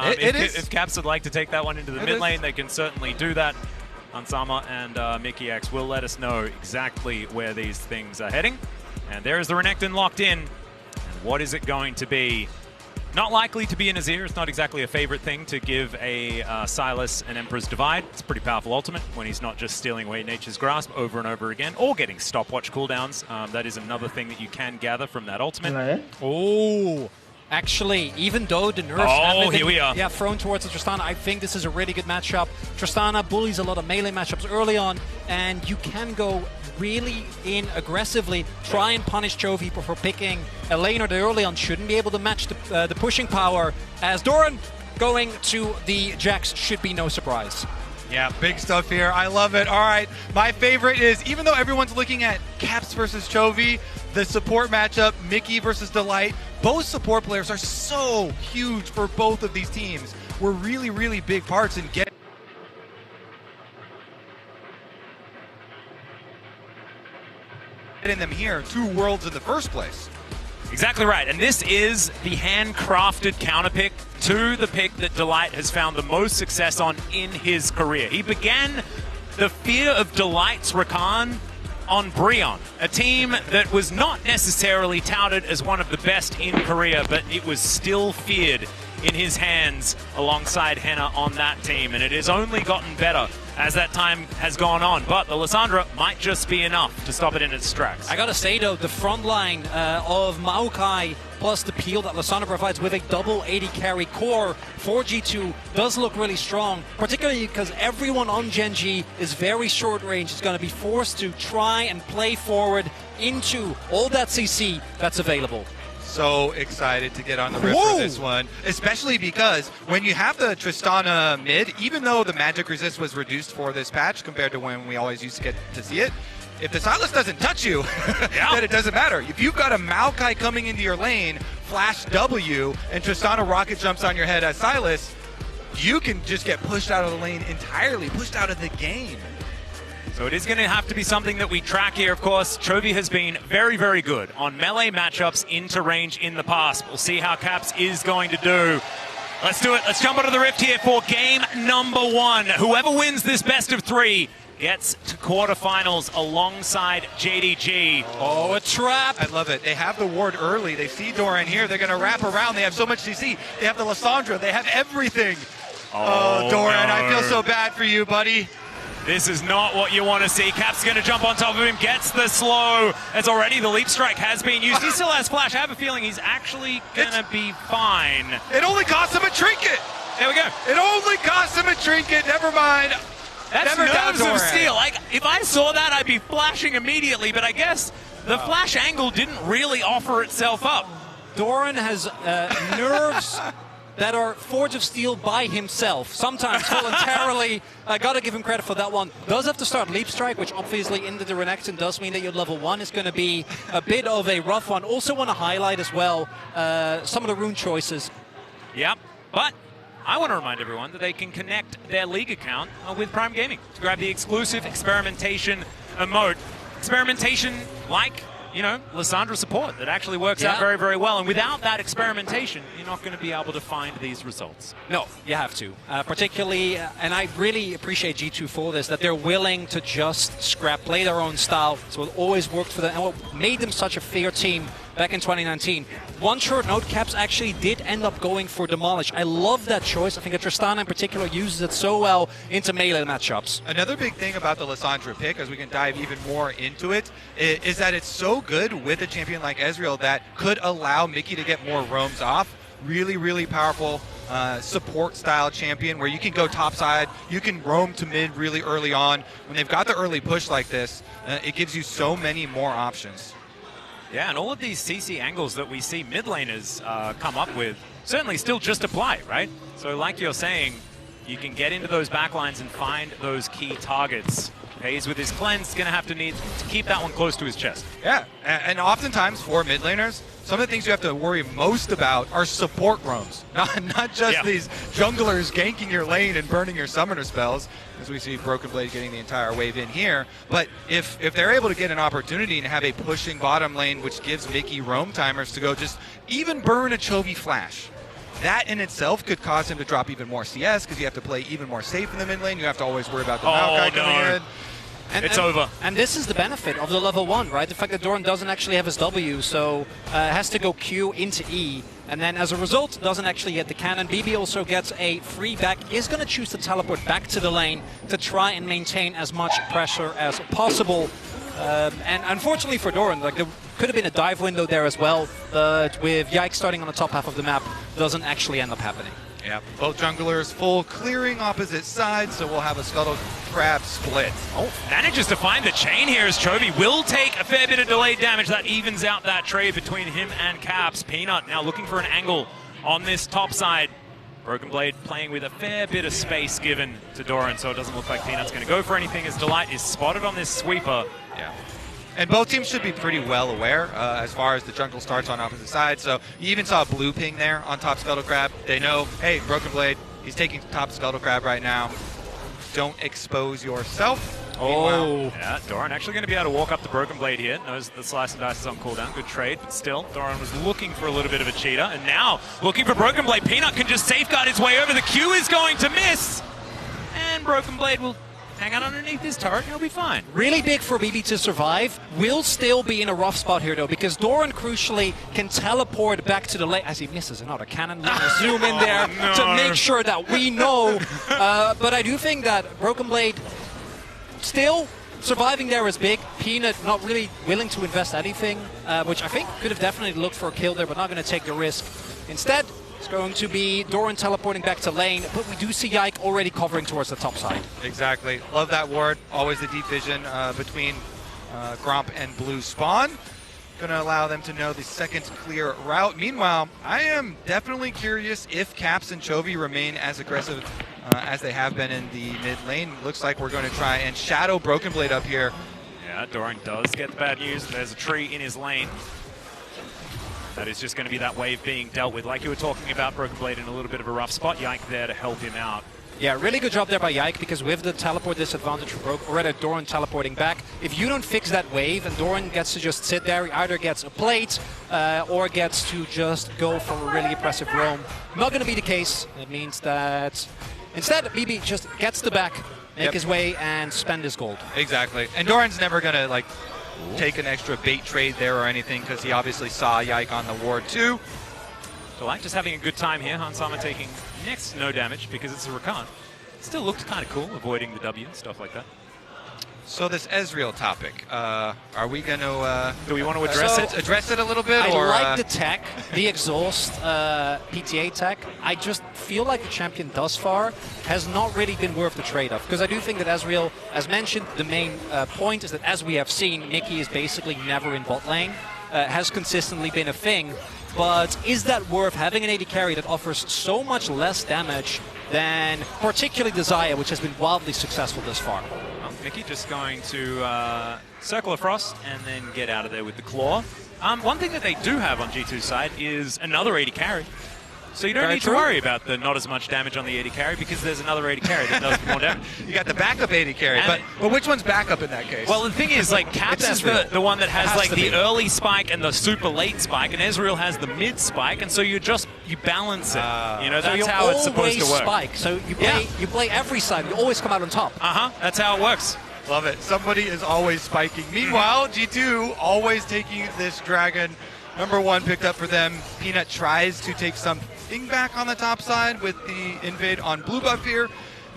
If Caps would like to take that one into the mid lane, they can certainly do that. Ansama and Mickey X will let us know exactly where these things are heading. And there is the Renekton locked in. And what is it going to be? Not likely to be an Azir. It's not exactly a favorite thing to give a Sylas an Emperor's Divide. It's a pretty powerful ultimate when he's not just stealing away Nature's Grasp over and over again, or getting stopwatch cooldowns. That is another thing that you can gather from that ultimate. Oh, actually, even though the nerfs have here we are. Yeah, thrown towards the Tristana, I think this is a really good matchup. Tristana bullies a lot of melee matchups early on, and you can go really in aggressively, try and punish Chovy for picking a laner that early on shouldn't be able to match the pushing power, as Doran going to the Jax should be no surprise. Yeah, big stuff here. I love it. All right, my favorite is, even though everyone's looking at Caps versus Chovy, the support matchup, Mickey versus Delight, both support players are so huge for both of these teams. We're really, really big parts in getting them here, 2 worlds in the first place. Exactly right, and this is the handcrafted counter pick to the pick that Delight has found the most success on in his career. He began the Fear of Delight's Rakan on Brionne, a team that was not necessarily touted as one of the best in Korea, but it was still feared in his hands alongside Henna on that team, and it has only gotten better as that time has gone on, but the Lissandra might just be enough to stop it in its tracks. I gotta say though, the front line of Maokai plus the peel that Lissandra provides with a double 80 carry core for G2 does look really strong, particularly because everyone on Gen G is very short range. It's going to be forced to try and play forward into all that CC that's available. So excited to get on the riff for this one, especially because when you have the Tristana mid, even though the magic resist was reduced for this patch compared to when we always used to get to see it, if the Sylas doesn't touch you, then it doesn't matter. If you've got a Maokai coming into your lane, flash W, and Tristana rocket jumps on your head as Sylas, you can just get pushed out of the lane entirely, pushed out of the game. So it is going to have to be something that we track here, of course. Chovy has been very, very good on melee matchups into range in the past. We'll see how Caps is going to do. Let's do it. Let's jump onto the Rift here for game number 1. Whoever wins this best of 3 gets to quarterfinals alongside JDG. Oh, a trap. I love it. They have the ward early. They see Doran here. They're going to wrap around. They have so much CC. They have the Lissandra. They have everything. Oh Doran, no. I feel so bad for you, buddy. This is not what you want to see. Cap's going to jump on top of him, gets the slow, as already the leap strike has been used. He still has flash. I have a feeling he's actually going to be fine. It only cost him a trinket. There we go. It only cost him a trinket. Never mind. That's nerves of steel. Like, if I saw that, I'd be flashing immediately, but I guess the flash angle didn't really offer itself up. Doran has nerves that are Forge of Steel by himself, sometimes voluntarily. I gotta give him credit for that one. Does have to start Leap Strike, which obviously into the Renekton does mean that your level 1 is going to be a bit of a rough one. Also want to highlight as well some of the rune choices. Yep, but I want to remind everyone that they can connect their League account with Prime Gaming to grab the exclusive Experimentation emote. Experimentation, like, you know, Lissandra support that actually works out very, very well. And without that experimentation, you're not going to be able to find these results. No, you have to. Particularly, and I really appreciate G2 for this, that they're willing to just scrap, play their own style. So it always worked for them. And what made them such a fair team back in 2019. One short note, Caps actually did end up going for Demolish. I love that choice. I think that Tristana in particular uses it so well into melee matchups. Another big thing about the Lissandra pick, as we can dive even more into it, is that it's so good with a champion like Ezreal that could allow Mickey to get more roams off. Really, really powerful support style champion where you can go topside, you can roam to mid really early on. When they've got the early push like this, it gives you so many more options. Yeah, and all of these CC angles that we see mid laners come up with certainly still just apply, right? So like you're saying, you can get into those backlines and find those key targets. Hayes with his cleanse is going to have to need to keep that one close to his chest. Yeah, and oftentimes for mid laners, some of the things you have to worry most about are support roams, not just these junglers ganking your lane and burning your summoner spells, as we see Broken Blade getting the entire wave in here. But if they're able to get an opportunity and have a pushing bottom lane, which gives Mickey roam timers to go just even burn a Chovy flash, that in itself could cause him to drop even more CS because you have to play even more safe in the mid lane. You have to always worry about the Maokai coming in. It's over. And this is the benefit of the level 1, right? The fact that Doran doesn't actually have his W, so has to go Q into E, and then as a result doesn't actually get the cannon. BB also gets a free back, is going to choose to teleport back to the lane to try and maintain as much pressure as possible. And unfortunately for Doran, like, there could have been a dive window there as well, but with Yike starting on the top half of the map, doesn't actually end up happening. Yeah, both junglers full clearing opposite sides, so we'll have a Scuttle Crab split. Oh, manages to find the chain here as Chovy will take a fair bit of delayed damage. That evens out that trade between him and Caps. Peanut now looking for an angle on this top side. Broken Blade playing with a fair bit of space given to Doran, so it doesn't look like Peanut's going to go for anything as Delight is spotted on this sweeper. Yeah. And both teams should be pretty well aware as far as the jungle starts on opposite sides. So you even saw a blue ping there on top Scuttle Crab. They know, hey, Broken Blade, he's taking top Scuttle Crab right now. Don't expose yourself. Oh, yeah, Doran actually going to be able to walk up to Broken Blade here. Knows the slice and dice is on cooldown. Good trade, but still, Doran was looking for a little bit of a cheater. And now, looking for Broken Blade. Peanut can just safeguard his way over. The Q is going to miss. And Broken Blade will hang out underneath his turret, he'll be fine. Really big for BB to survive. Will still be in a rough spot here, though, because Doran crucially can teleport back to the lane as he misses another cannon. We'll zoom in there to make sure that we know. But I do think that Broken Blade still surviving there is big. Peanut not really willing to invest anything, which I think could have definitely looked for a kill there, but not going to take the risk. Instead, it's going to be Doran teleporting back to lane, but we do see Yike already covering towards the top side. Exactly. Love that ward. Always the deep vision between Gromp and Blue Spawn. Going to allow them to know the second clear route. Meanwhile, I am definitely curious if Caps and Chovy remain as aggressive as they have been in the mid lane. Looks like we're going to try and shadow Broken Blade up here. Yeah, Doran does get the bad news. There's a tree in his lane. That is just going to be that wave being dealt with. Like you were talking about, Broken Blade in a little bit of a rough spot. Yike there to help him out. Yeah, really good job there by Yike, because with the teleport disadvantage for Broken, or rather Doran teleporting back, if you don't fix that wave and Doran gets to just sit there, he either gets a plate or gets to just go for a really impressive roam. Not going to be the case. It means that instead, BB just gets the back, make his way, and spend his gold. Exactly. And Doran's never going to, like, take an extra bait trade there or anything, because he obviously saw Yike on the ward too. Delight just having a good time here. Hans Sama taking next no damage because it's a Rakan. Still looked kind of cool, avoiding the W and stuff like that. So this Ezreal topic, are we going to... do we want to address it a little bit? I or, like the tech, the exhaust PTA tech. I just feel like the champion thus far has not really been worth the trade-off. Because I do think that Ezreal, as mentioned, the main point is that, as we have seen, Nikki is basically never in bot lane. Has consistently been a thing. But is that worth having an AD carry that offers so much less damage than particularly the Xayah, which has been wildly successful this far? Well, Mickey just going to Circle of Frost and then get out of there with the Claw. One thing that they do have on G2's side is another AD carry. So you don't need to worry about the not as much damage on the AD carry, because there's another AD carry that does more damage. You got the backup AD carry, but which one's backup in that case? Well, the thing is, like, Caps is the one that has like the early spike and the super late spike, and Ezreal has the mid spike, and so you balance it. You know, that's how it's supposed to work. Spike. So you play every side. You always come out on top. That's how it works. Love it. Somebody is always spiking. Meanwhile, G2 always taking this dragon. Number one picked up for them. Peanut tries to take something back on the top side with the invade on blue buff here.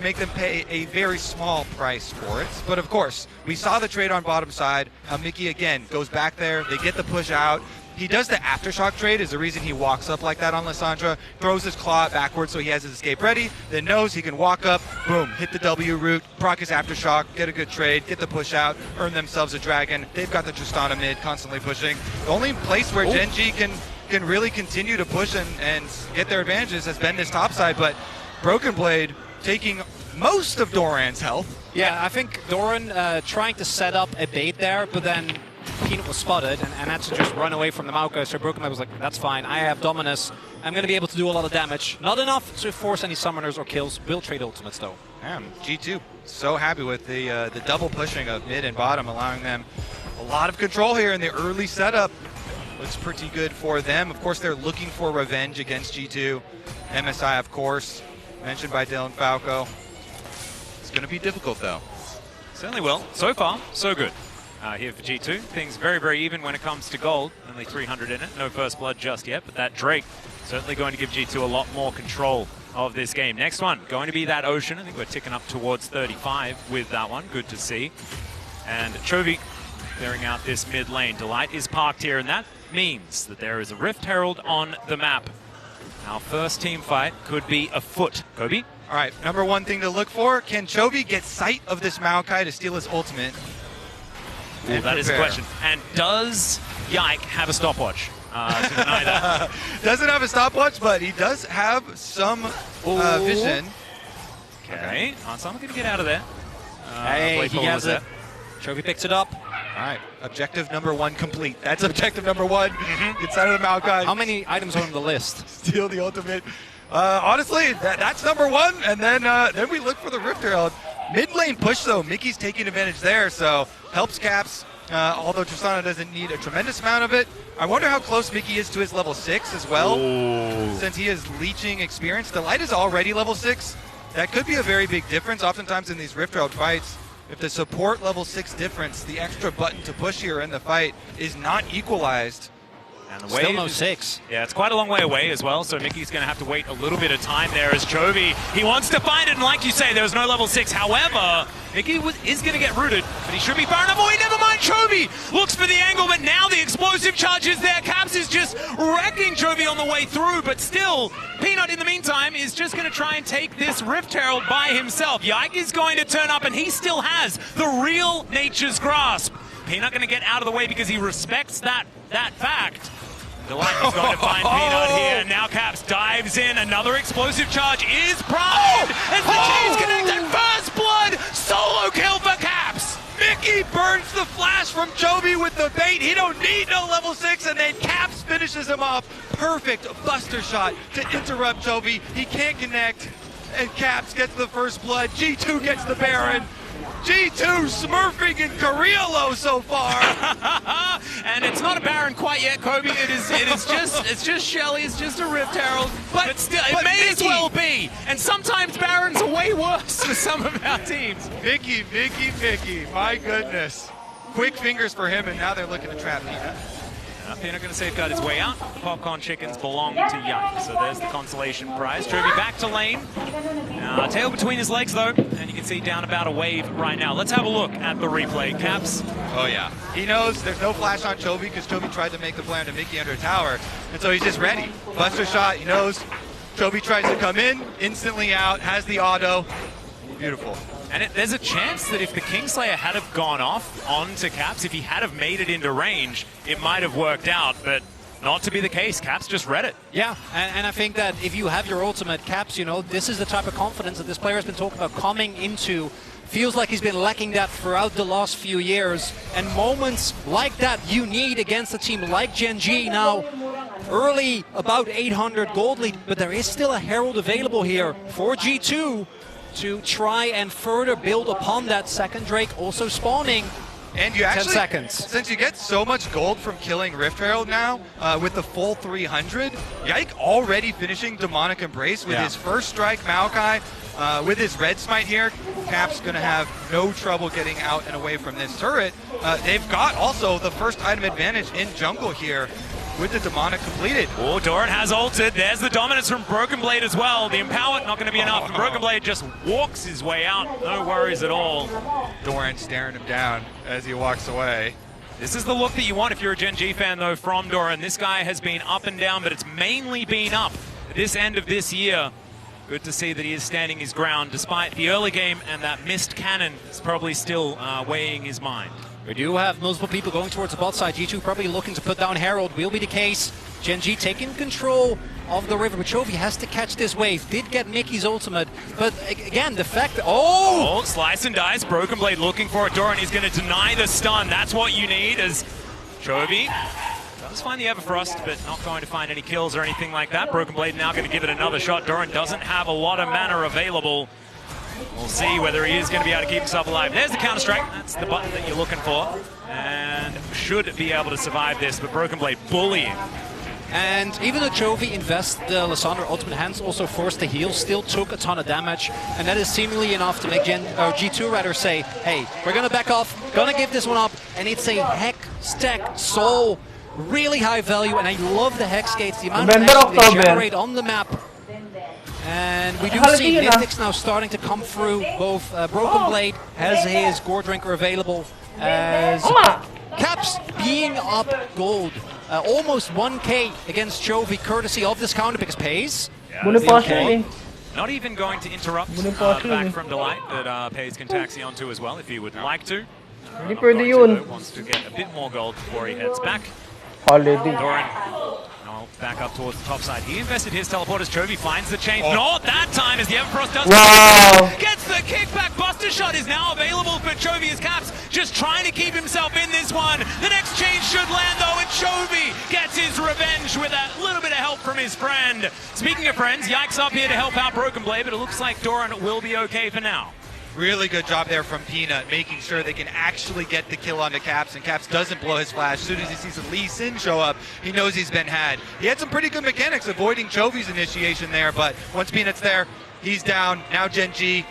Make them pay a very small price for it. But of course, we saw the trade on bottom side. Mickey again goes back there. They get the push out. He does the aftershock trade, is the reason he walks up like that on Lissandra, throws his claw backwards so he has his escape ready, then knows he can walk up, boom, hit the W route, proc his aftershock, get a good trade, get the push out, earn themselves a dragon. They've got the Tristana mid constantly pushing. The only place where Gen G can really continue to push and get their advantages has been this top side, but Broken Blade taking most of Doran's health. Yeah, I think Doran trying to set up a bait there, but then Peanut was spotted and had to just run away from the Maokai, so Broken Blade was like, that's fine, I have Dominus, I'm going to be able to do a lot of damage. Not enough to force any summoners or kills, will trade ultimates though. Yeah, G2 so happy with the double pushing of mid and bottom, allowing them a lot of control here in the early setup. looks pretty good for them. Of course, they're looking for revenge against G2. MSI, of course, mentioned by Dylan Falco. It's going to be difficult, though. Certainly will. So far, so good. Here for G2. Things very, very even when it comes to gold. Only 300 in it. No first blood just yet, but that Drake certainly going to give G2 a lot more control of this game. Next one, going to be that Ocean. I think we're ticking up towards 35 with that one. Good to see. And Chovy clearing out this mid lane. Delight is parked here, and that means that there is a Rift Herald on the map. Our first team fight could be afoot. Kobe? All right, number one thing to look for, can Chovy get sight of this Maokai to steal his ultimate? Ooh, that is the question. And does Yike have a stopwatch to deny that? Doesn't have a stopwatch, but he does have some vision. Okay, someone going to get out of there. Hey, he has it. Chovy picks it up. All right, objective number one complete. That's objective number one. Inside of the Maokai. How many items are on the list? Steal the ultimate. Honestly, that's number one, and then we look for the Rift Herald. Mid lane push, though. Mickey's taking advantage there, so helps Caps, although Tristana doesn't need a tremendous amount of it. I wonder how close Mickey is to his level 6 as well, since he is leeching experience. Delight is already level 6. That could be a very big difference. Oftentimes in these Rift Herald fights, if the support level 6 difference, the extra button to push here in the fight, is not equalized. And the Still no 6. Yeah, it's quite a long way away as well, so Mickey's going to have to wait a little bit of time there as Chovy. He wants to find it, and like you say, there's no level 6. However, Mickey is going to get rooted, but he should be far enough away. Never mind, Chovy looks for the angle, but now the explosive charge is there. Caps is just wrecking Chovy on the way through, but still, Peanut in the meantime is just going to try and take this Rift Herald by himself. Yike is going to turn up, and he still has the real Nature's Grasp. Peanut going to get out of the way because he respects that fact. Delight is going to find Peanut here. Now Caps dives in. Another explosive charge is primed. As the chains connect and first blood. Solo kill for Caps. Mickey burns the flash from Chovy with the bait. He don't need no level 6, and then Caps finishes him off. Perfect buster shot to interrupt Chovy. He can't connect, and Caps gets the first blood. G2 gets the Baron. G2 smurfing in Korealo so far. And it's not a Baron quite yet, Kobe. It's just Shelly. It's just a Rift Herald. But still, it may as well be. And sometimes Barons are way worse for some of our teams. Mickey. My goodness. Quick fingers for him, and now they're looking to trap Peanut. Peanut going to safeguard his way out. The popcorn chickens belong to Yike. So there's the consolation prize. Chovy back to lane. Tail between his legs, though. And you can see down about a wave right now. Let's have a look at the replay. Caps. Oh, yeah. He knows there's no flash on Chovy because Chovy tried to make the play to Mickey under a tower. And so he's just ready. Buster shot. He knows Chovy tries to come in. Instantly out. Has the auto. Beautiful. And there's a chance that if the Kingslayer had have gone off onto Caps, if he had have made it into range, it might have worked out, but not to be the case. Caps just read it. Yeah, and I think that if you have your ultimate, Caps, you know, this is the type of confidence that this player has been talking about coming into. Feels like he's been lacking that throughout the last few years, and moments like that you need against a team like Gen G. Now, early about 800 gold lead, but there is still a Herald available here for G2 to try and further build upon that. Second Drake also spawning. And you actually, 10 seconds. Since you get so much gold from killing Rift Herald now, with the full 300, Yike already finishing Demonic Embrace with his first strike, Maokai. With his red smite here, Cap's going to have no trouble getting out and away from this turret. They've got also the first item advantage in jungle here with the Demonic completed. Oh, Doran has ulted. There's the dominance from Broken Blade as well. The Empower not going to be enough. And Broken Blade just walks his way out. No worries at all. Doran staring him down as he walks away. This is the look that you want if you're a Gen G fan, though, from Doran. This guy has been up and down, but it's mainly been up at this end of this year. Good to see that he is standing his ground, despite the early game and that missed cannon is probably still weighing his mind. We do have multiple people going towards the bot side. G2 probably looking to put down Herald. Will be the case. Gen G taking control of the river. But Chovy has to catch this wave. Did get Mickey's ultimate. But again, the fact that... Oh, slice and dice. Broken Blade looking for it. Doran, he's going to deny the stun. That's what you need as Chovy does find the Everfrost, but not going to find any kills or anything like that. Broken Blade now going to give it another shot. Doran doesn't have a lot of mana available. We'll see whether he is going to be able to keep himself alive. There's the counter-strike. That's the button that you're looking for. And should be able to survive this, but Broken Blade bullying. And even though Chovy invests the Lissandra ultimate hands, also forced to heal, still took a ton of damage. And that is seemingly enough to make G2 rather say, hey, we're going to back off, going to give this one up. And it's a Hex Tech Soul. Really high value, and I love the Hex Gates, the amount of action they generate on the map. And we do see Mythics now starting to come through. Both Broken Blade has his Gore Drinker available, as Caps being up gold. Almost 1k against Chovy, courtesy of this counter because Pays. Yeah, not even going to interrupt back from Delight that Pays can taxi onto as well if he would like to. Wants to get a bit more gold before he heads back. Doran back up towards the top side. He invested his teleport as Chovy finds the chain. Not that time as the Everfrost does. Gets the kickback. Buster Shot is now available for Chovy as Caps just trying to keep himself in this one. The next chain should land though, and Chovy gets his revenge with a little bit of help from his friend. Speaking of friends, Yikes up here to help out Broken Blade, but it looks like Doran will be okay for now. Really good job there from Peanut, making sure they can actually get the kill onto Caps, and Caps doesn't blow his flash. As soon as he sees Lee Sin show up, he knows he's been had. He had some pretty good mechanics avoiding Chovy's initiation there, but once Peanut's there, he's down. Now Gen G,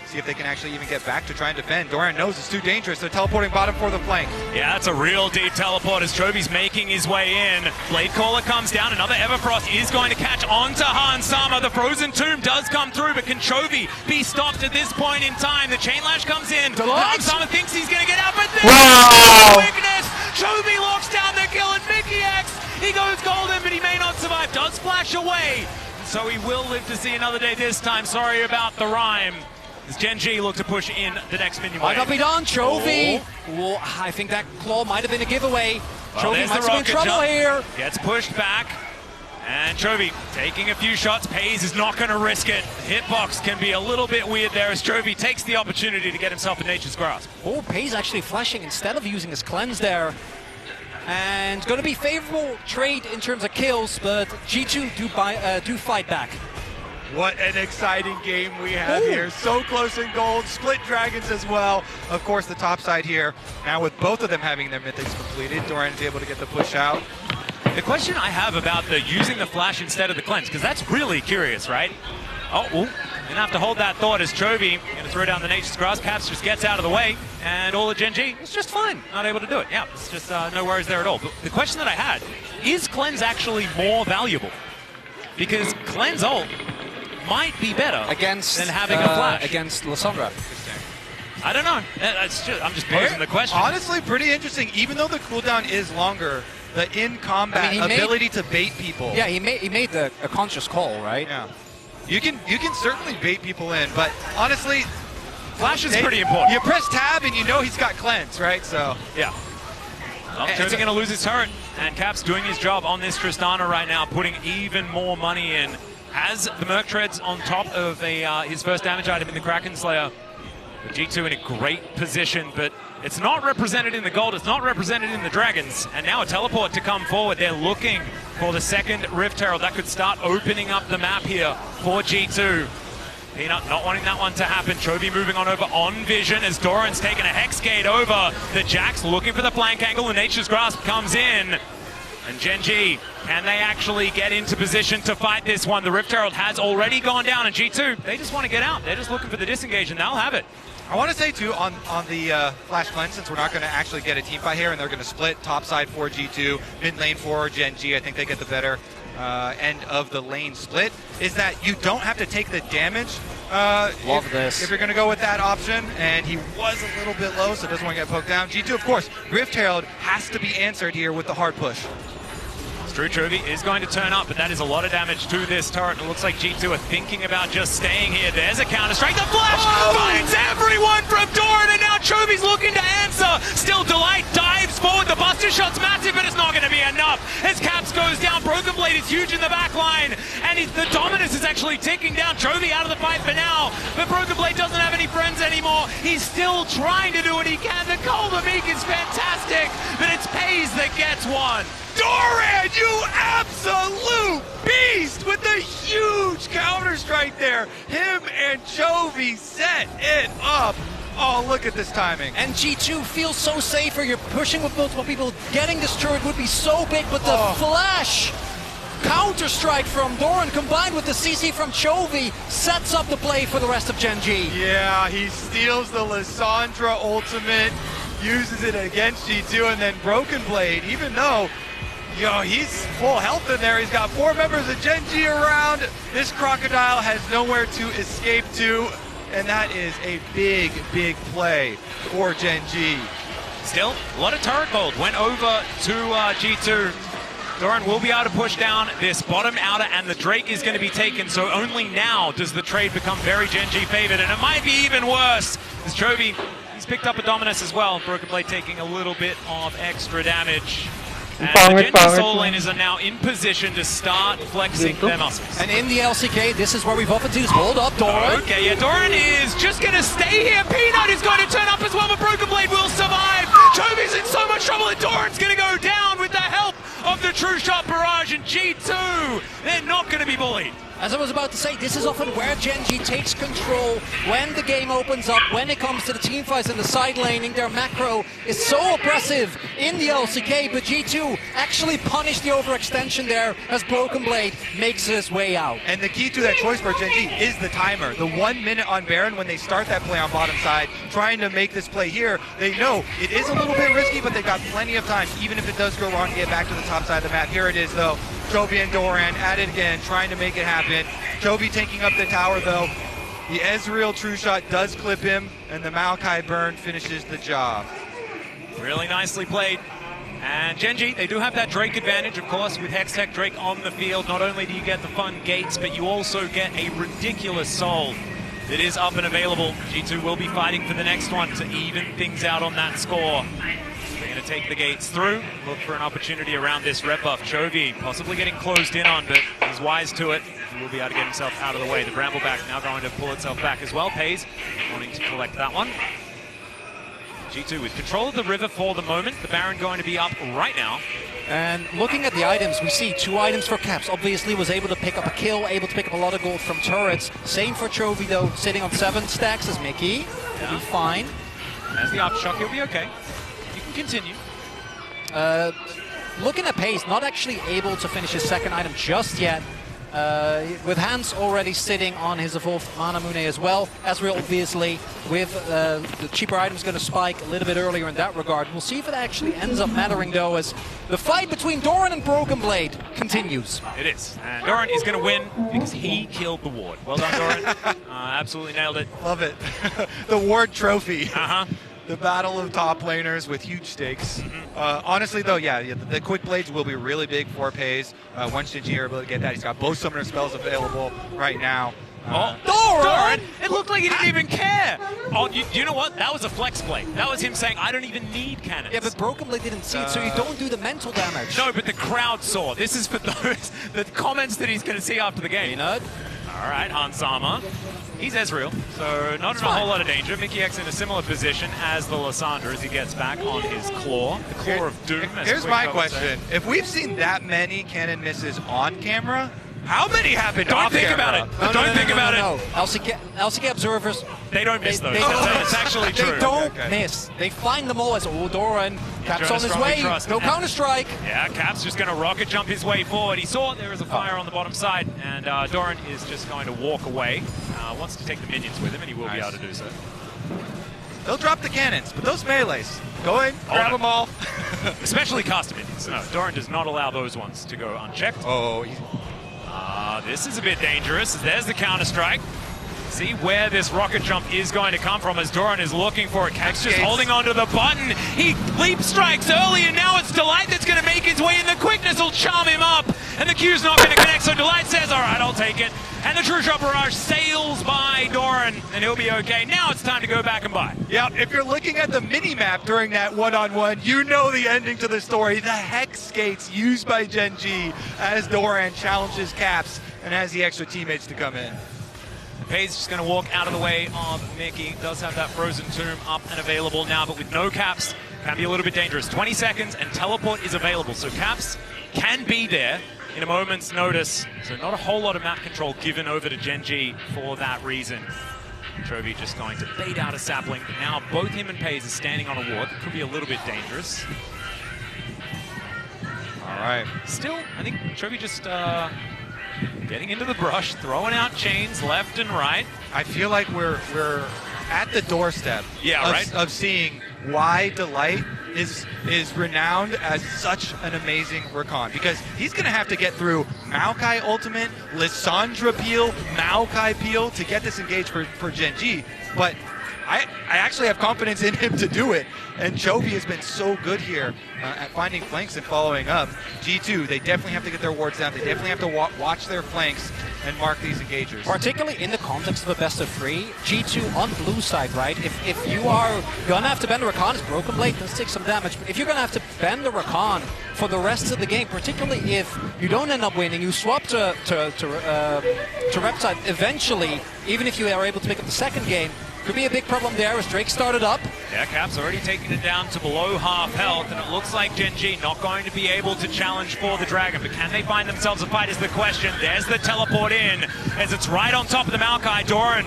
see if they can actually even get back to try and defend. Doran knows it's too dangerous. They're teleporting bottom for the flank. Yeah, that's a real deep teleport as Chovy's making his way in. Blade Caller comes down. Another Everfrost is going to catch onto Hans Sama. The Frozen Tomb does come through, but can Chovy be stopped at this point in time? The Chain Lash comes in. Hans Sama thinks he's going to get out, but then Ignis! Chovy locks down the kill, and Mickey X, he goes golden, but he may not survive. Does flash away, so he will live to see another day this time. Sorry about the rhyme. As Gen G look to push in the next minion wave. Might not be done, Chovy. Oh, I think that claw might have been a giveaway. Well, Chovy might be in trouble here. Gets pushed back. And Chovy taking a few shots. Pays is not going to risk it. Hitbox can be a little bit weird there as Chovy takes the opportunity to get himself in Nature's Grasp. Oh, Pays actually flashing instead of using his cleanse there. And going to be favorable trade in terms of kills, but G2 do fight back. What an exciting game we have here. So close in gold, split dragons as well. Of course, the top side here, now with both of them having their mythics completed, Doran is able to get the push out. The question I have about the using the flash instead of the cleanse, because that's really curious, right? Gonna have to hold that thought as Chovy gonna throw down the Nature's Grasp. Caps just gets out of the way, and all of Gen G is just fine. Not able to do it. Yeah, it's just no worries there at all. But the question that I had, is cleanse actually more valuable? Because cleanse ult might be better than having a flash. Against Lissandra. I don't know. I'm just posing the question. Honestly, pretty interesting. Even though the cooldown is longer, the in-combat ability to bait people. Yeah, he made a conscious call, right? Yeah. You can certainly bait people in, but honestly, flash is pretty important. You press tab and you know he's got cleanse, right? So yeah. Well, Chovy going to lose his turret, and Caps doing his job on this Tristana right now, putting even more money in. Has the Merc Treads on top of his first damage item in the Kraken Slayer. The G2 in a great position, but it's not represented in the gold, it's not represented in the dragons. And now a teleport to come forward. They're looking for the second Rift Herald. That could start opening up the map here for G2. Peanut not wanting that one to happen. Chovy moving on over on Vision as Doran's taking a Hex Gate over. The Jax looking for the flank angle, and Nature's Grasp comes in. And Gen G, can they actually get into position to fight this one? The Rift Herald has already gone down, and G2, they just want to get out. They're just looking for the disengage, and they'll have it. I want to say, too, on the Flash Cleanse, since we're not going to actually get a team fight here, and they're going to split top side for G2, mid lane for Gen G. I think they get the better end of the lane split, is that you don't have to take the damage if you're going to go with that option, and he was a little bit low, so doesn't want to get poked down. G2, of course, Rift Herald has to be answered here with the hard push. True, Chovy is going to turn up, but that is a lot of damage to this turret. It looks like G2 are thinking about just staying here. There's a counter-strike. The flash finds everyone from Doran, and now Chovy's looking to answer. Still, Delight dives forward. The Buster Shot's massive, but it's not going to be enough. As Caps goes down, Broken Blade is huge in the back line, and the Dominus is actually ticking down. Chovy out of the fight for now, but Broken Blade doesn't have any friends anymore. He's still trying to do what he can. The Golden Meek is fantastic, but it's Pays that gets one. Doran, you absolute beast with the huge counter-strike there. Him and Chovy set it up. Oh, look at this timing. And G2 feels so safer. You're pushing with multiple people. Getting destroyed would be so big, but the flash counter-strike from Doran combined with the CC from Chovy sets up the play for the rest of Gen G. Yeah, he steals the Lissandra ultimate, uses it against G2, and then Broken Blade, even though he's full health in there. He's got 4 members of Gen G around. This Crocodile has nowhere to escape to, and that is a big, big play for Gen G. Still, a lot of turret gold went over to G2. Doran will be able to push down this bottom outer, and the Drake is going to be taken, so only now does the trade become very Gen G favored, and it might be even worse, as Chovy, he's picked up a Dominus as well. Broken Blade taking a little bit of extra damage. And the Gen G Soul Laners are now in position to start flexing their muscles. And in the LCK, this is where we've offered to hold up Doran. Okay, yeah, Doran is just going to stay here. Peanut is going to turn up as well, but Broken Blade will survive. Chovy's in so much trouble, and Doran's going to go down with the help of the True Shot Barrage, and G2, they're not going to be bullied. As I was about to say, this is often where Gen G takes control when the game opens up, when it comes to the team fights and the side laning. Their macro is so oppressive in the LCK, but G2 actually punished the overextension there as Broken Blade makes his way out. And the key to that choice for Gen G is the timer. The 1 minute on Baron when they start that play on bottom side, trying to make this play here. They know it is a little bit risky, but they've got plenty of time, even if it does go wrong, to get back to the top side of the map. Here it is, though. Chovy and Doran at it again, trying to make it happen. Chovy taking up the tower, though. The Ezreal True Shot does clip him, and the Maokai burn finishes the job. Really nicely played. And Gen G, they do have that Drake advantage, of course, with Hextech Drake on the field. Not only do you get the fun gates, but you also get a ridiculous soul that is up and available. G2 will be fighting for the next one to even things out on that score. They're going to take the gates through, look for an opportunity around this red buff. Chovy possibly getting closed in on, but he's wise to it. He will be able to get himself out of the way. The Brambleback now going to pull itself back as well. Pays wanting to collect that one. G2 with control of the river for the moment. The Baron going to be up right now. And looking at the items, we see 2 items for Caps. Obviously was able to pick up a kill, able to pick up a lot of gold from turrets. Same for Chovy though, sitting on 7 stacks as Mickey. He'll be fine. As the Aftershock, he'll be okay. You can continue. Looking at Pays, not actually able to finish his second item just yet. With Hans already sitting on his evolved Manamune as well. Ezreal obviously with the cheaper items going to spike a little bit earlier in that regard. We'll see if it actually ends up mattering though, as the fight between Doran and Broken Blade continues. It is. And Doran is going to win because he killed the ward. Well done, Doran. Absolutely nailed it. Love it. The ward trophy. Uh-huh. The battle of top laners with huge stakes. Honestly, though, yeah, the quick blades will be really big for Pays. Once Gen G are able to get that, he's got both summoner spells available right now. Doran! It looked like he didn't even care. Oh, you know what? That was a flex play. That was him saying, I don't even need cannons. Yeah, but Broken Blade didn't see it, so you don't do the mental damage. No, but the crowd saw. This is for those the comments that he's going to see after the game. Peanut. All right, Hansama. He's Ezreal, so not in a whole lot of danger. Mickey X in a similar position as the Lissandra as he gets back on his claw. The claw of doom. Here's my question. If we've seen that many cannon misses on camera, how many happened off camera? Don't think about it. Don't think about it. LCK observers, they don't miss those. It's actually true. They don't miss. They find them all as, Doran, Caps on his way, no counter-strike. Yeah, Caps just going to rocket jump his way forward. He saw there is a fire on the bottom side, and Doran is just going to walk away. Wants to take the minions with him, and he will be able to do so. They'll drop the cannons, but those melees, go in, grab them all. Especially caster minions. No, Doran does not allow those ones to go unchecked. This is a bit dangerous. There's the counter-strike. See where this rocket jump is going to come from as Doran is looking for it. Caps just holding onto the button. He leap strikes early, and now it's Delight that's going to make his way in. The quickness will charm him up, and the Q's not going to connect, so Delight says, all right, I'll take it. And the True Shot Barrage sails by Doran, and he'll be okay. Now it's time to go back and buy. Yeah, if you're looking at the mini-map during that one-on-one, you know the ending to the story. The Hex Skates used by Gen G as Doran challenges Caps and has the extra teammates to come in. Pay's just going to walk out of the way of Mickey. Does have that Frozen Tomb up and available now, but with no caps, can be a little bit dangerous. 20 seconds and teleport is available, so caps can be there in a moment's notice. So not a whole lot of map control given over to Gen G for that reason. Chovy just going to bait out a sapling. Now both him and Pays are standing on a ward. That could be a little bit dangerous. All right. Still, I think Chovy just getting into the brush, throwing out chains left and right. I feel like we're at the doorstep of seeing why Delight is renowned as such an amazing Rakan, because he's going to have to get through Maokai Ultimate, Lissandra Peel, Maokai Peel to get this engaged for Gen G, but I actually have confidence in him to do it, and Chovy has been so good here at finding flanks and following up. G2, they definitely have to get their wards down. They definitely have to watch their flanks and mark these engagers. Particularly in the context of a best of 3, G2 on blue side, right? If you are gonna have to bend the Rakan, it's Broken Blade, does take some damage, but if you're gonna have to bend the Rakan for the rest of the game, particularly if you don't end up winning, you swap to Reptile eventually, even if you are able to pick up the second game, could be a big problem there as Drake started up. Yeah, Cap's already taken it down to below half health, and it looks like Gen G not going to be able to challenge for the Dragon, but can they find themselves a fight is the question. There's the teleport in, as it's right on top of the Maokai. Doran,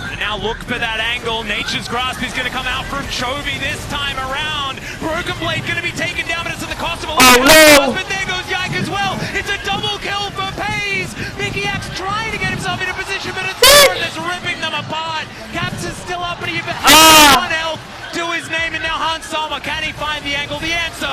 and now look for that angle. Nature's Grasp is going to come out from Chovy this time around. Broken Blade going to be taken down, but it's at the cost of a lot of no! But there goes Yike as well. It's a double kill for Pays. Mickey X trying to get himself into position, but it's Doran that's ripping them apart. Caps is still up, but he has 1 health to his name, and now Hans Sama, can he find the angle? The answer,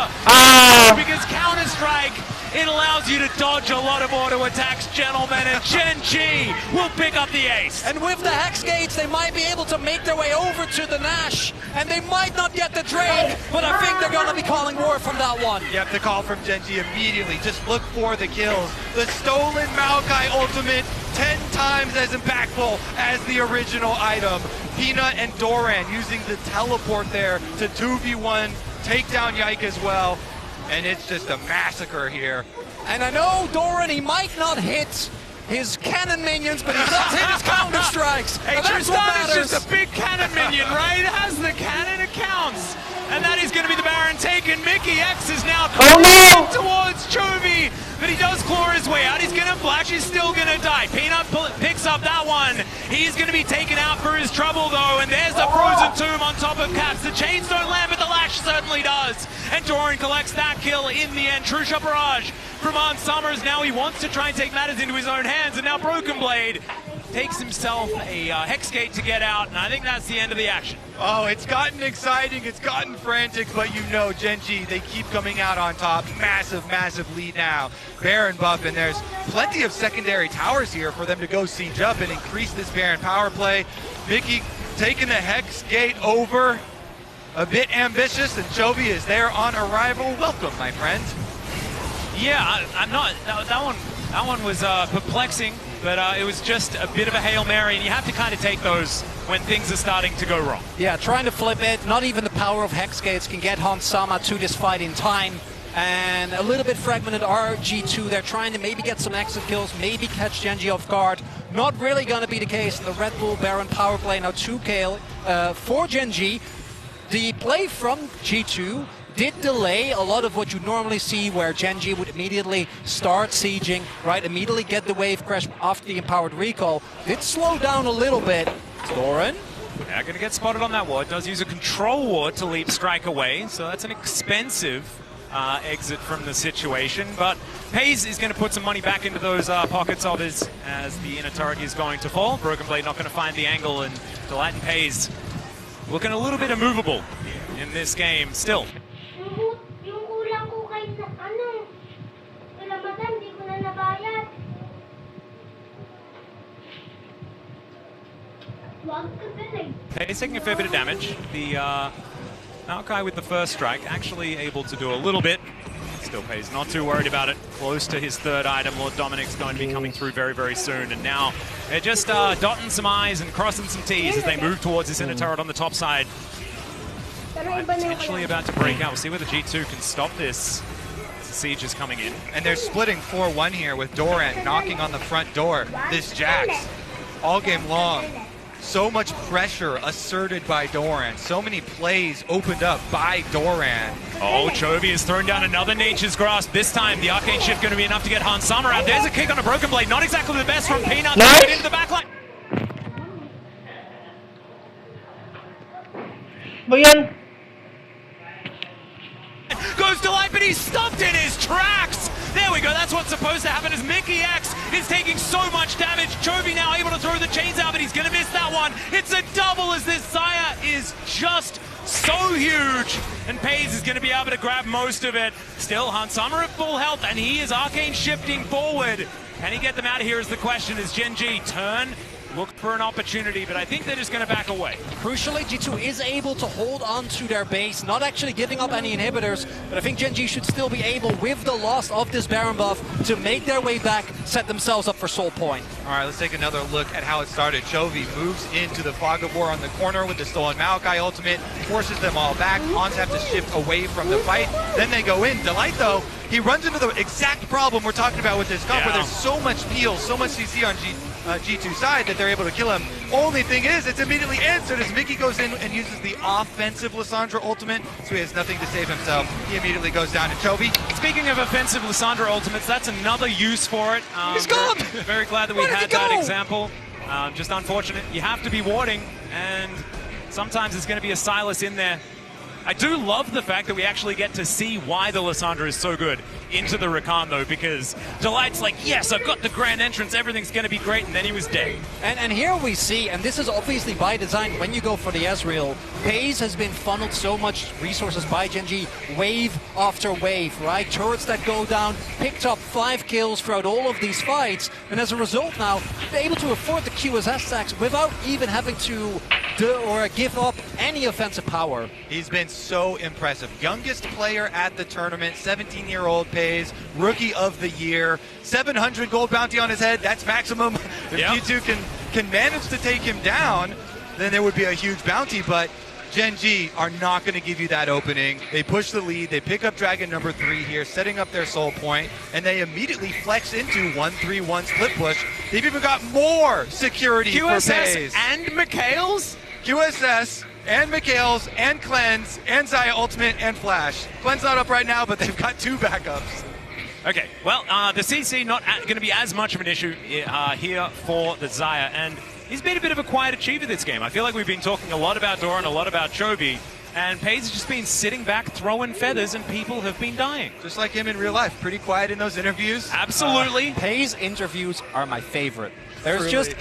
because Counter-Strike, it allows you to dodge a lot of auto attacks, gentlemen, and Gen G will pick up the ace. And with the Hex Gates, they might be able to make their way over to the Nash, and they might not get the Drake, but I think they're going to be calling war from that one. Yep, the call from Gen G immediately. Just look for the kills. The stolen Maokai Ultimate, 10 times as impactful as the original item. Peanut and Doran using the teleport there to 2v1, take down Yike as well. And it's just a massacre here. And I know Doran, he might not hit his cannon minions, but he does hit his counter strikes. Hey, And that's what Tristan is matters. just a big cannon minion, right? It has the cannon, it counts. And that is going to be the Baron taken. Mickey X is now coming towards Chovy, but he does claw his way out. He's going to flash, he's still going to die. Peanut picks up that one. He's going to be taken out for his trouble, though, and there's the Frozen Tomb on top of Caps. The chains don't land, but the lash certainly does. And Doran collects that kill in the end. True Shot Barrage from Arn Summers. Now he wants to try and take matters into his own hands, and now Broken Blade takes himself a Hex Gate to get out, and I think that's the end of the action. Oh, it's gotten exciting, it's gotten frantic, but you know Gen G, they keep coming out on top. Massive, massive lead now. Baron buff, and there's plenty of secondary towers here for them to go siege up and increase this Baron power play. Mickey taking the Hex Gate over. A bit ambitious, and Chovy is there on arrival. Welcome, my friend. Yeah, I'm not. That one was perplexing, but it was just a bit of a Hail Mary, and you have to kind of take those when things are starting to go wrong. Yeah, trying to flip it. Not even the power of Hex Gates can get Hans Sama to this fight in time. And a little bit fragmented RG2. They're trying to maybe get some exit kills, maybe catch Gen G off guard. Not really going to be the case in the Red Bull Baron power play. Now 2K for Gen G. The play from G2 did delay a lot of what you normally see, where Gen G would immediately start sieging, right? Immediately get the wave crash after the empowered recall. Did slow down a little bit. Doran? Yeah, going to get spotted on that ward. Does use a control ward to leap Strike away, so that's an expensive exit from the situation. But Pays is going to put some money back into those pockets of his, as the inner turret is going to fall. Broken Blade not going to find the angle, and Delight and Pays looking a little bit immovable in this game still. Yung kulang ko kay Kalamatan, di ko na nabayad. Wag ka galing. Pays taking a fair bit of damage. The Maokai with the first strike actually able to do a little bit. Still Pays not too worried about it. Close to his third item. Lord Dominic's going to be coming through very, very soon. And now they're just dotting some I's and crossing some T's as they move towards this inner turret on the top side. Potentially about to break out. We'll see whether G2 can stop this. The siege is coming in. And they're splitting 4-1 here with Doran knocking on the front door. This Jax. all game long. So much pressure asserted by Doran. So many plays opened up by Doran. Oh, Chovy has thrown down another Nature's Grasp. This time, the Arcane Shift going to be enough to get Hans Summer out. There's a kick on a Broken Blade. Not exactly the best from Peanut. Nice. Into the backline. Ba yan? Goes Delight, but he's stopped in his tracks. There we go. That's what's supposed to happen as Mikyx is taking so much damage. Chovy now able to throw the chains out, but he's going to miss that one. It's a double as this Xayah is just so huge. And FaZe is going to be able to grab most of it. Still, Hans Summer at full health, and he is Arcane shifting forward. Can he get them out of here is the question as Gen G turn. Look for an opportunity, but I think they're just going to back away. Crucially, G2 is able to hold on to their base, not actually giving up any inhibitors, but I think Gen G should still be able, with the loss of this Baron buff, to make their way back, set themselves up for Soul Point. All right, let's take another look at how it started. Chovy moves into the Fog of War on the corner with the stolen Maokai ultimate, forces them all back. Hans have to shift away from the fight. Then they go in. Delight, though, he runs into the exact problem we're talking about with this comp, where there's so much peel, so much CC on G2 side that they're able to kill him. Only thing is, it's immediately answered as Mickey goes in and uses the offensive Lissandra ultimate, so he has nothing to save himself. He immediately goes down to Chovy. Speaking of offensive Lissandra ultimates, that's another use for it. He's gone! Very glad that we had that example. Just unfortunate. You have to be warding, and sometimes it's going to be a Sylas in there. I do love the fact that we actually get to see why the Lissandra is so good into the Rakan, though, because Delight's like, yes, I've got the grand entrance, everything's going to be great, and then he was dead. And here we see, and this is obviously by design, when you go for the Ezreal, FaZe has been funneled so much resources by Gen G, wave after wave, right? Turrets that go down, picked up 5 kills throughout all of these fights, and as a result now, they're able to afford the QSS stacks without even having to give up any offensive power. He's been so impressive. Youngest player at the tournament, 17-year-old FaZe, rookie of the year, 700 gold bounty on his head. That's maximum. If G2 can manage to take him down, then there would be a huge bounty, but Gen G are not going to give you that opening. They push the lead, they pick up Dragon number 3 here, setting up their soul point, and they immediately flex into 1-3-1 split push. They've even got more security for FaZe. QSS and Mikael's? QSS and Mikael's and Cleanse and Xayah ultimate and Flash. Cleanse not up right now, but they've got 2 backups. Okay, well, the CC not going to be as much of an issue here for the Xayah, and he's been a bit of a quiet achiever this game. I feel like we've been talking a lot about Doran, a lot about Chovy, and FaZe has just been sitting back, throwing feathers, and people have been dying. Just like him in real life, pretty quiet in those interviews. Absolutely. FaZe interviews are my favorite. There's just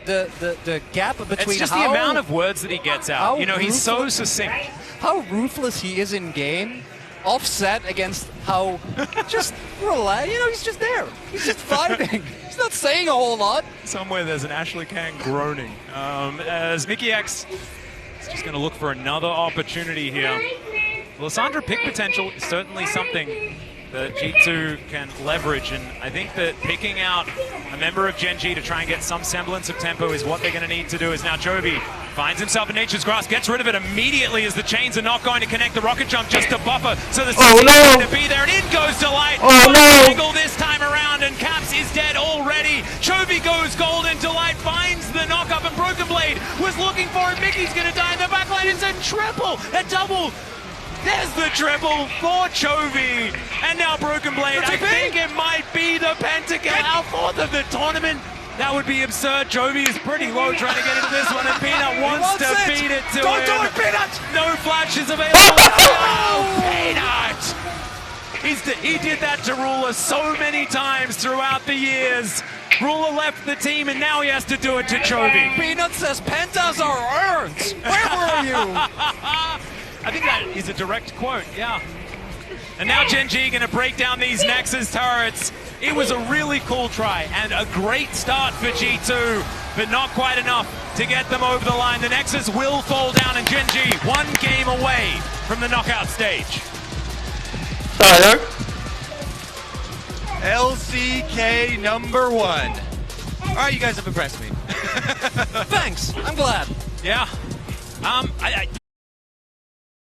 the gap between it's just the amount of words that he gets out. You know, he's so succinct. How ruthless he is in game, offset against how just relaxed. You know, he's just there. He's just vibing. He's not saying a whole lot. Somewhere there's an Ashley Kang groaning. As Mikyx is just going to look for another opportunity here. Lissandra pick potential is certainly something that G2 can leverage, and I think that picking out a member of Gen G to try and get some semblance of tempo is what they're going to need to do. As now Chovy finds himself in Nature's Grasp, gets rid of it immediately as the chains are not going to connect the rocket jump just to buffer, so the CC is going to be there, and in goes Delight. Angle this time around, and Caps is dead already. Chovy goes gold, and Delight finds the knock-up, and Broken Blade was looking for it. Mickey's going to die in the backline. It's a triple, a double. There's the triple for Chovy, and now Broken Blade. I think it might be the pentakill, our 4th of the tournament. That would be absurd. Chovy is pretty low trying to get into this one, and Peanut wants to feed it to him. Don't do it, Peanut! No flashes available. Oh, Peanut! He did that to Ruler so many times throughout the years. Ruler left the team, and now he has to do it to Chovy. Peanut says pentas are earned. Where were you? I think that is a direct quote, yeah. And now Gen G going to break down these Nexus turrets. It was a really cool try and a great start for G2, but not quite enough to get them over the line. The Nexus will fall down, and Gen G 1 game away from the knockout stage. Tyler? LCK number 1. All right, you guys have impressed me. Thanks. I'm glad. Yeah.